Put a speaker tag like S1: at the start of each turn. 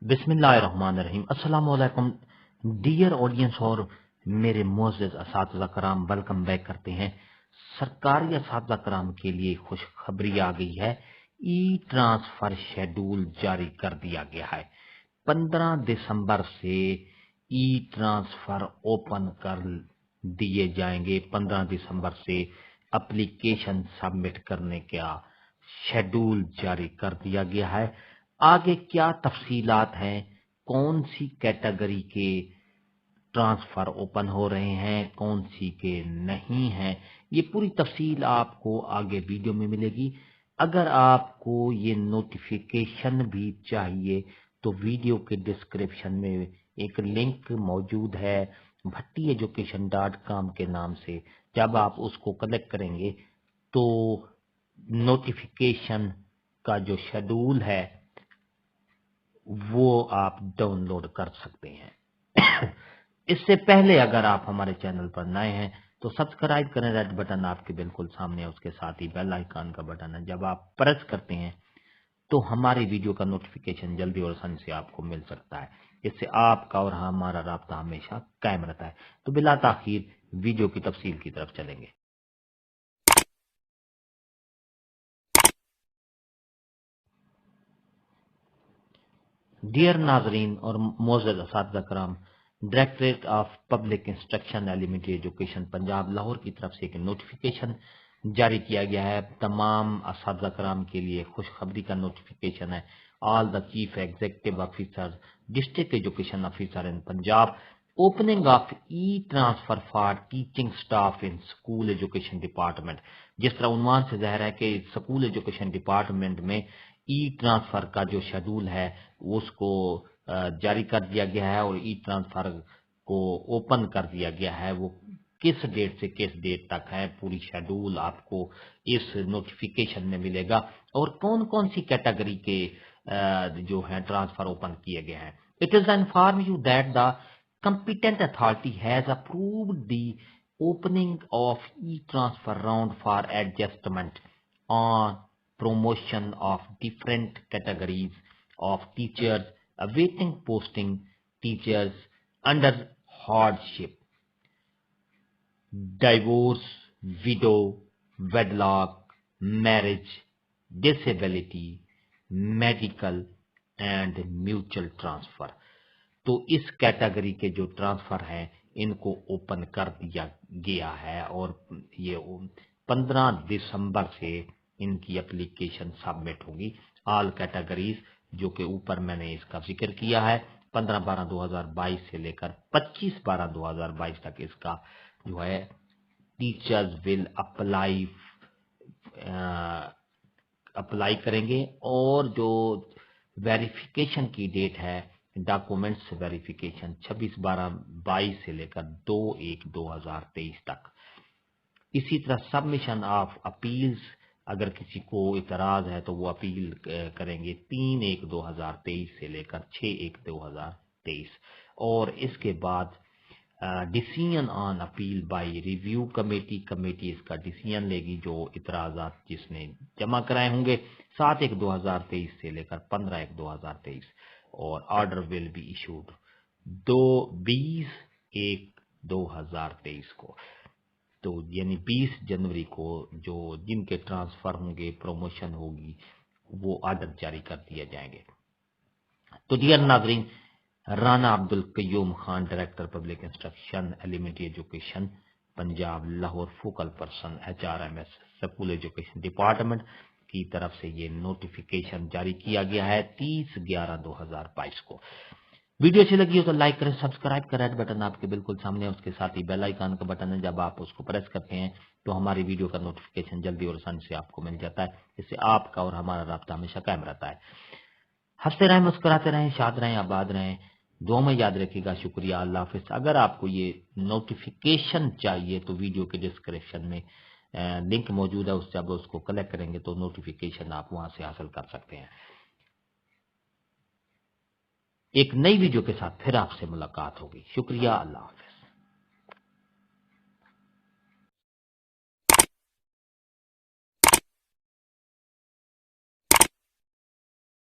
S1: बिस्मिल्लाहिर्रहमानिर्रहीम। अस्सलाम वालेकुम डियर ऑडियंस और मेरे मोअज़्ज़ज़ असातिज़ा कराम, वेलकम बैक करते हैं। सरकारी असातिज़ा कराम के लिए खुशखबरी आ गई है। ई ट्रांसफर शेड्यूल जारी कर दिया गया है। 15 दिसंबर से ई ट्रांसफर ओपन कर दिए जाएंगे। 15 दिसंबर से एप्लीकेशन सबमिट करने का शेड्यूल जारी कर दिया गया है। आगे क्या तफसीलात हैं, कौन सी कैटेगरी के ट्रांसफर ओपन हो रहे हैं, कौन सी के नहीं हैं, ये पूरी तफसील आपको आगे वीडियो में मिलेगी। अगर आपको ये नोटिफिकेशन भी चाहिए तो वीडियो के डिस्क्रिप्शन में एक लिंक मौजूद है bhattiyeducation.com के नाम से। जब आप उसको कलेक्ट करेंगे तो नोटिफिकेशन का जो शेड्यूल है वो आप डाउनलोड कर सकते हैं। इससे पहले अगर आप हमारे चैनल पर नए हैं तो सब्सक्राइब करें। रेड बटन आपके बिल्कुल सामने है, उसके साथ ही बेल आइकन का बटन है। जब आप प्रेस करते हैं तो हमारी वीडियो का नोटिफिकेशन जल्दी और आसानी से आपको मिल सकता है। इससे आपका और हमारा राब्ता हमेशा कायम रहता है। तो बिला ताखीर वीडियो की तफसील की तरफ चलेंगे। डियर नाजरीन और मोअज़्ज़ज़ असातिज़ा कराम, directorate of public instruction elementary education Punjab Lahore की तरफ से एक नोटिफिकेशन जारी किया गया है। तमाम असातिज़ा कराम के लिए खुशखबरी का नोटिफिकेशन है। All the chief executive officer, district education officer in Punjab, opening of E transfer for teaching staff in school education department. जिस तरह उन्वान से ज़ाहिर है कि स्कूल एजुकेशन डिपार्टमेंट में ई ट्रांसफर का जो शेड्यूल है उसको जारी कर दिया गया है और ई ट्रांसफर को ओपन कर दिया गया है। वो किस डेट से किस डेट तक है, पूरी शेड्यूल आपको इस नोटिफिकेशन में मिलेगा और कौन कौन सी कैटेगरी के जो है ट्रांसफर ओपन किए गए हैं। It is inform you that the competent authority has approved the opening of e-transfer round for adjustment on promotion of different categories of teachers awaiting posting, teachers under hardship, divorce, widow, wedlock, marriage, disability, medical and mutual transfer। तो इस category के जो transfer हैं इनको open कर दिया गया है और ये 15 दिसंबर से इनकी एप्लीकेशन सबमिट होगी। ऑल कैटेगरीज जो कि ऊपर मैंने इसका जिक्र किया है, 15/12/2022 से लेकर 25/12/2022 तक इसका जो है टीचर्स विल अप्लाई करेंगे। और जो वेरिफिकेशन की डेट है डॉक्यूमेंट्स वेरिफिकेशन 26/12/22 से लेकर 2/1/2023 तक। इसी तरह सबमिशन ऑफ अपील्स, अगर किसी को इतराज है तो वो अपील करेंगे 3/1/2023 से लेकर 6/1/2023। और इसके बाद decision on appeal bye review committee, committee इसका डिसीजन लेगी जो इतराजात जिसने जमा कराए होंगे 7/1/2023 से लेकर 15/1/2023। और ऑर्डर विल बी इशूड 20/1/2023 को। तो यानी 20 जनवरी को जो जिनके ट्रांसफर होंगे, प्रमोशन होगी, वो ऑर्डर जारी कर दिए जाएंगे। तो डियर नाजरीन, Rana Abdul Qayyum Khan, director public instruction elementary education Punjab Lahore, focal person HRMS school education department की तरफ से ये नोटिफिकेशन जारी किया गया है 30/11/2022 को। वीडियो अच्छी लगी हो तो लाइक करें, सब्सक्राइब करें। रेड बटन आपके बिल्कुल सामने है, उसके साथ ही बेल आइकन का बटन है। जब आप उसको प्रेस करते हैं तो हमारी वीडियो का नोटिफिकेशन जल्दी और आसानी से आपको मिल जाता है। इससे आपका और हमारा राब्ता हमेशा कायम रहता है। हंसते रहें, मुस्कुराते रहें, शाद रहें, आबाद रहें। दुआ में याद रखिएगा। शुक्रिया, अल्लाह हाफिज। अगर आपको ये नोटिफिकेशन चाहिए तो वीडियो के डिस्क्रिप्शन में लिंक मौजूद है, उससे आप उसको कलेक्ट करेंगे तो नोटिफिकेशन आप वहां से हासिल कर सकते हैं। एक नई वीडियो के साथ फिर आपसे मुलाकात होगी। शुक्रिया, अल्लाह हाफिज।